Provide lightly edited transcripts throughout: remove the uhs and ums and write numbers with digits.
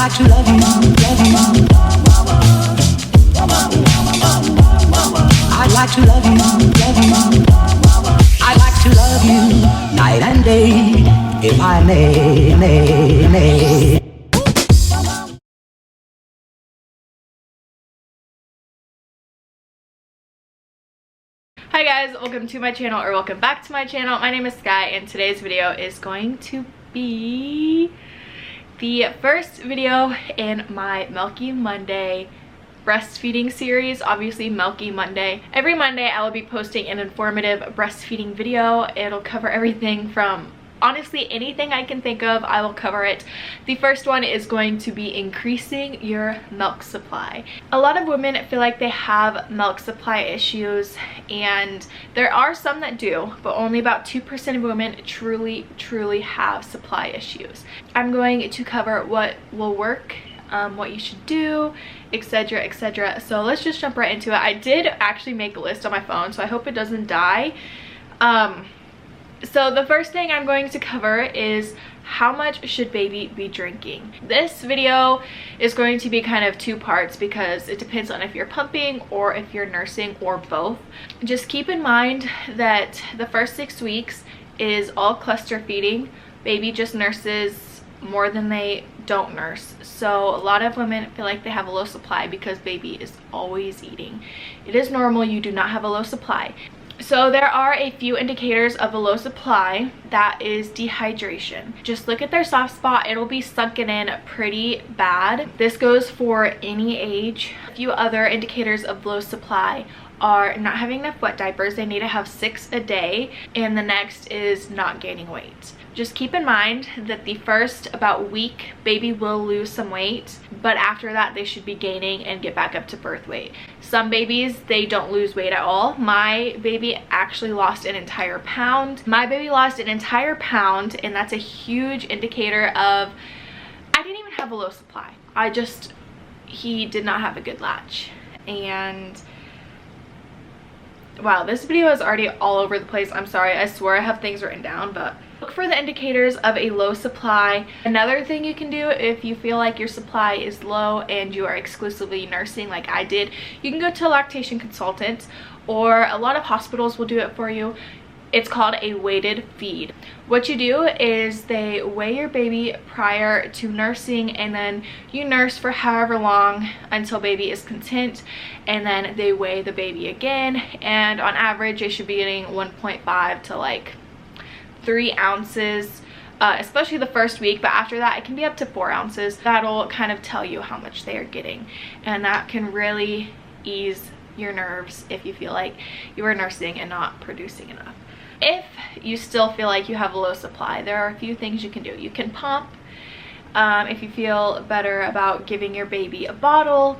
like to love you, love you. I'd like to love you, love you. I'd like to love you night and day, if I may. Hi guys, welcome to my channel, or welcome back to my channel. My name is Skye, and today's video is going to be the first video in my Milky Monday breastfeeding series. Obviously Milky Monday. Every Monday I will be posting an informative breastfeeding video. It'll cover everything from honestly anything I can think of. I will cover it. The first one is going to be increasing your milk supply. A lot of women feel like they have milk supply issues, and there are some that do, but only about 2% of women truly have supply issues. I'm going to cover what will work, what you should do, etc, etc. So let's just jump right into it. I did actually make a list on my phone, so I hope it doesn't die. So the first thing I'm going to cover is how much should baby be drinking. This video is going to be kind of two parts because it depends on if you're pumping or if you're nursing or both. Just keep in mind that the first 6 weeks is all cluster feeding. Baby just nurses more than they don't nurse. So a lot of women feel like they have a low supply because baby is always eating. It is normal. You do not have a low supply. So there are a few indicators of a low supply. That is dehydration. Just look at their soft spot. It'll be sunken in pretty bad. This goes for any age. A few other indicators of low supply are not having enough wet diapers. They need to have 6 a day. And the next is not gaining weight. Just keep in mind that the first about week, baby will lose some weight, but after that they should be gaining and get back up to birth weight. Some babies, they don't lose weight at all. My baby actually lost an entire pound. My baby lost an entire pound, and that's a huge indicator of I didn't even have a low supply. He did not have a good latch. And wow, this video is already all over the place. I'm sorry. I swear I have things written down, but look for the indicators of a low supply. Another thing you can do if you feel like your supply is low and you are exclusively nursing like I did, you can go to a lactation consultant, or a lot of hospitals will do it for you. It's called a weighted feed. What you do is they weigh your baby prior to nursing, and then you nurse for however long until baby is content, and then they weigh the baby again, and on average they should be getting 1.5 to like 3 ounces, especially the first week, but after that it can be up to 4 ounces. That'll kind of tell you how much they are getting, and that can really ease your nerves if you feel like you are nursing and not producing enough. If you still feel like you have a low supply, there are a few things you can do. You can pump if you feel better about giving your baby a bottle.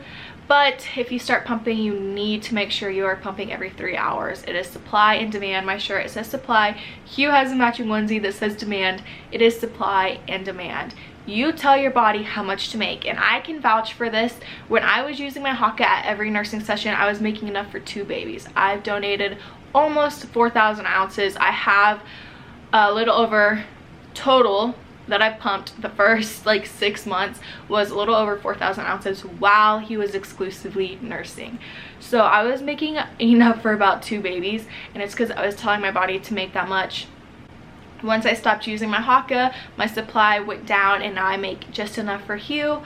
But if you start pumping, you need to make sure you are pumping every 3 hours. It is supply and demand. My shirt, it says supply. Hugh has a matching onesie that says demand. It is supply and demand. You tell your body how much to make, and I can vouch for this. When I was using my Haka at every nursing session, I was making enough for 2 babies. I've donated almost 4,000 ounces. I have a little over total that I pumped the first like 6 months was a little over 4,000 ounces while he was exclusively nursing. So I was making enough for about 2 babies, and it's because I was telling my body to make that much. Once I stopped using my Haka, my supply went down, and now I make just enough for Hugh.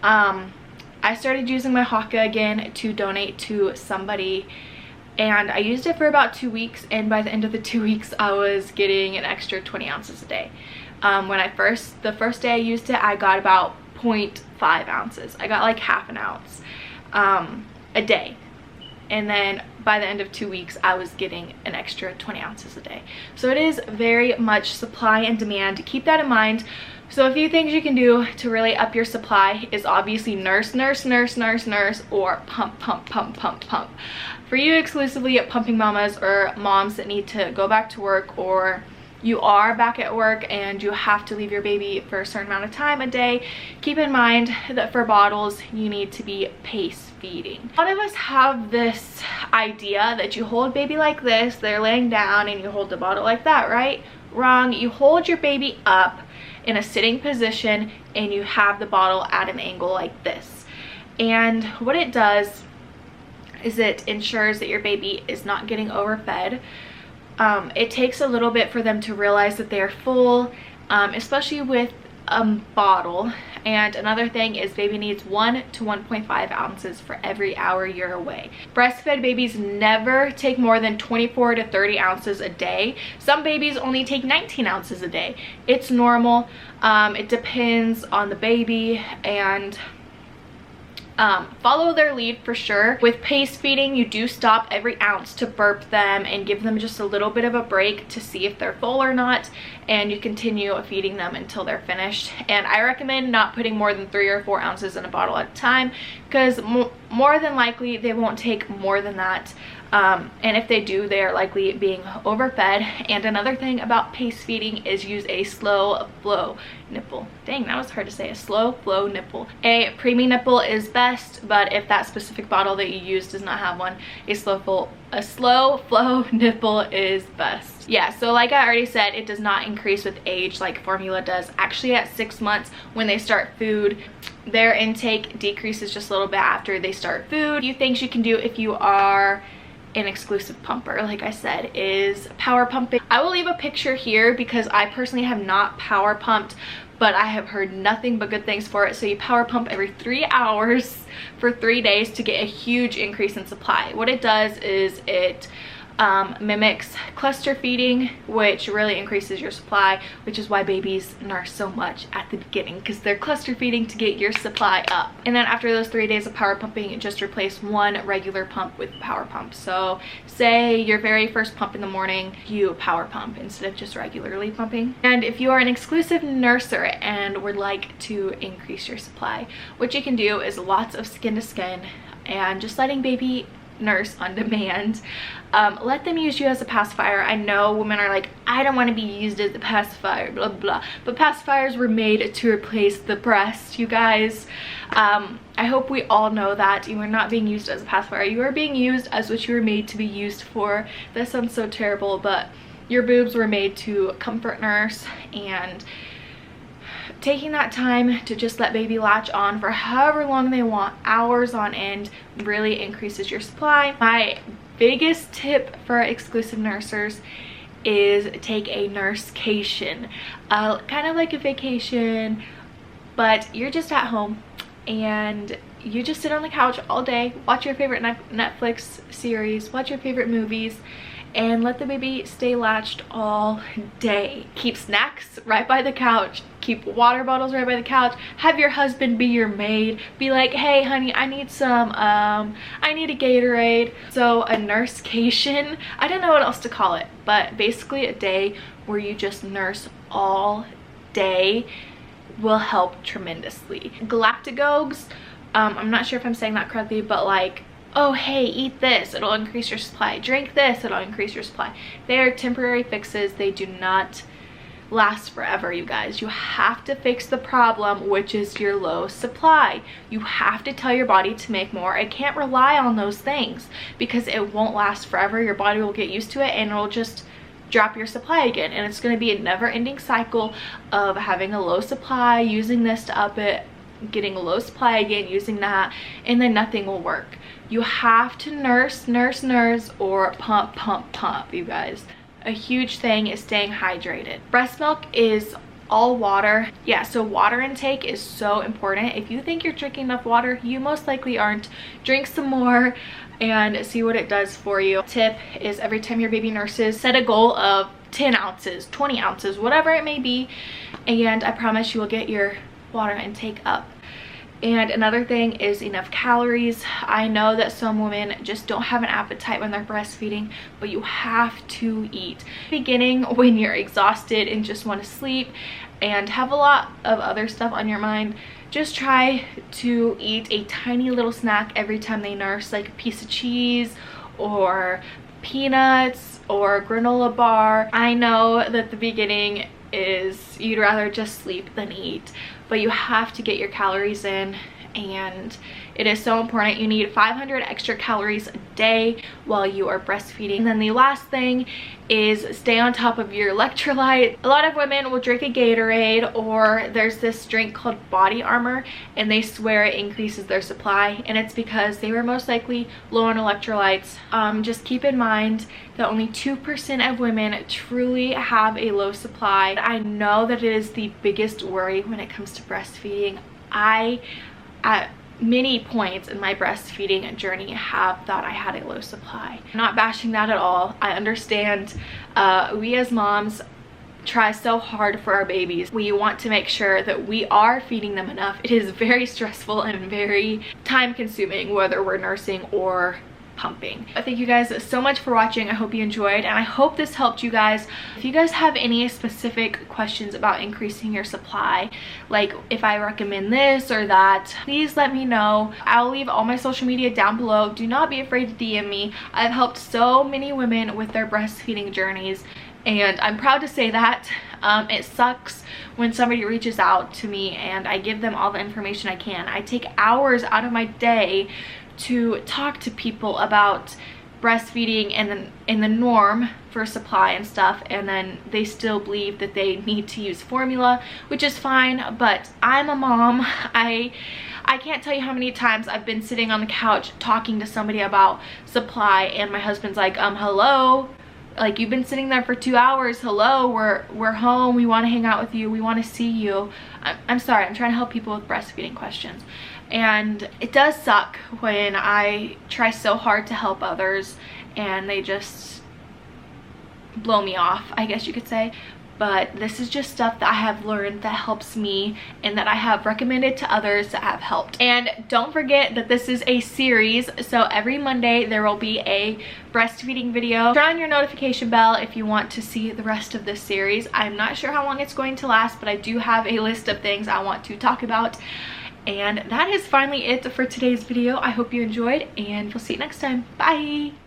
I started using my Haka again to donate to somebody, and I used it for about 2 weeks, and by the end of the 2 weeks I was getting an extra 20 ounces a day. The first day I used it, I got about 0.5 ounces. I got like half an ounce a day, and then by the end of 2 weeks I was getting an extra 20 ounces a day. So it is very much supply and demand. Keep that in mind. So a few things you can do to really up your supply is obviously nurse, or pump. For you exclusively at pumping mamas or moms that need to go back to work, or you are back at work and you have to leave your baby for a certain amount of time a day, keep in mind that for bottles you need to be pace feeding. A lot of us have this idea that you hold baby like this, they're laying down, and you hold the bottle like that, right? Wrong. You hold your baby up in a sitting position and you have the bottle at an angle like this. And what it does is it ensures that your baby is not getting overfed. It takes a little bit for them to realize that they're full, especially with a bottle. And another thing is baby needs 1 to 1.5 ounces for every hour you're away. Breastfed babies never take more than 24 to 30 ounces a day. Some babies only take 19 ounces a day. It's normal. It depends on the baby, and follow their lead for sure. With pace feeding, you do stop every ounce to burp them and give them just a little bit of a break to see if they're full or not, and you continue feeding them until they're finished. And I recommend not putting more than 3 or 4 ounces in a bottle at a time, because more than likely they won't take more than that. And if they do, they are likely being overfed. And another thing about pace feeding is use a slow flow nipple. Dang, that was hard to say. A slow flow nipple. A preemie nipple is best, but if that specific bottle that you use does not have one, a slow flow nipple is best. Yeah, so like I already said, it does not increase with age like formula does. Actually, at 6 months when they start food, their intake decreases just a little bit after they start food. A few things you can do if you are an exclusive pumper, like I said, is power pumping. I will leave a picture here because I personally have not power pumped, but I have heard nothing but good things for it. So you power pump every 3 hours for 3 days to get a huge increase in supply. What it does is it mimics cluster feeding, which really increases your supply, which is why babies nurse so much at the beginning, because they're cluster feeding to get your supply up. And then after those 3 days of power pumping, just replace one regular pump with power pump. So say your very first pump in the morning, you power pump instead of just regularly pumping. And if you are an exclusive nurser and would like to increase your supply, what you can do is lots of skin to skin and just letting baby nurse on demand. Let them use you as a pacifier. I know women are like, I don't want to be used as a pacifier, blah blah, but pacifiers were made to replace the breast, you guys. I hope we all know that you are not being used as a pacifier. You are being used as what you were made to be used for. That sounds so terrible, but your boobs were made to comfort nurse, and taking that time to just let baby latch on for however long they want, hours on end, really increases your supply. My biggest tip for exclusive nursers is take a nursecation. Kind of like a vacation, but you're just at home and you just sit on the couch all day, watch your favorite Netflix series, watch your favorite movies, and let the baby stay latched all day. Keep snacks right by the couch. Keep water bottles right by the couch. Have your husband be your maid. Be like, hey honey, I need some, I need a Gatorade. So a nursecation, I don't know what else to call it, but basically a day where you just nurse all day will help tremendously. Galactagogues, I'm not sure if I'm saying that correctly, but like, oh hey, eat this, it'll increase your supply. Drink this, it'll increase your supply. They are temporary fixes. They do not last forever, you guys. You have to fix the problem, which is your low supply. You have to tell your body to make more. It can't rely on those things because it won't last forever. Your body will get used to it and it'll just drop your supply again, and it's going to be a never-ending cycle of having a low supply, using this to up it, getting a low supply again, using that, and then nothing will work. You have to nurse, or pump, you guys. A huge thing is staying hydrated. Breast milk is all water. Yeah, so water intake is so important. If you think you're drinking enough water, you most likely aren't. Drink some more and see what it does for you. Tip is every time your baby nurses, set a goal of 10 ounces, 20 ounces, whatever it may be, and I promise you will get your water intake up. And another thing is enough calories. I know that some women just don't have an appetite when they're breastfeeding, but you have to eat. Beginning, when you're exhausted and just want to sleep and have a lot of other stuff on your mind, just try to eat a tiny little snack every time they nurse, like a piece of cheese or peanuts or a granola bar. I know that the beginning is you'd rather just sleep than eat, but you have to get your calories in and it is so important. You need 500 extra calories a day while you are breastfeeding. And then the last thing is stay on top of your electrolyte. A lot of women will drink a Gatorade, or there's this drink called Body Armor, and they swear it increases their supply, and it's because they were most likely low on electrolytes. Just keep in mind that only 2% of women truly have a low supply. I know that it is the biggest worry when it comes to breastfeeding. At many points in my breastfeeding journey have thought I had a low supply. I'm not bashing that at all. I understand. We as moms try so hard for our babies. We want to make sure that we are feeding them enough. It is very stressful and very time consuming, whether we're nursing or pumping. Thank you guys so much for watching. I hope you enjoyed, and I hope this helped you guys. If you guys have any specific questions about increasing your supply, like if I recommend this or that, please let me know. I'll leave all my social media down below. Do not be afraid to DM me. I've helped so many women with their breastfeeding journeys, and I'm proud to say that. It sucks when somebody reaches out to me and I give them all the information I can. I take hours out of my day to talk to people about breastfeeding and the norm for supply and stuff, and then they still believe that they need to use formula, which is fine, but I'm a mom. I can't tell you how many times I've been sitting on the couch talking to somebody about supply, and my husband's like, hello, like, you've been sitting there for 2 hours. Hello, we're home. We want to hang out with you. We want to see you. I'm sorry. I'm trying to help people with breastfeeding questions. And it does suck when I try so hard to help others and they just blow me off, I guess you could say. But this is just stuff that I have learned that helps me and that I have recommended to others that have helped. And don't forget that this is a series, so every Monday there will be a breastfeeding video. Turn on your notification bell if you want to see the rest of this series. I'm not sure how long it's going to last, but I do have a list of things I want to talk about. And that is finally it for today's video. I hope you enjoyed, and we'll see you next time. Bye!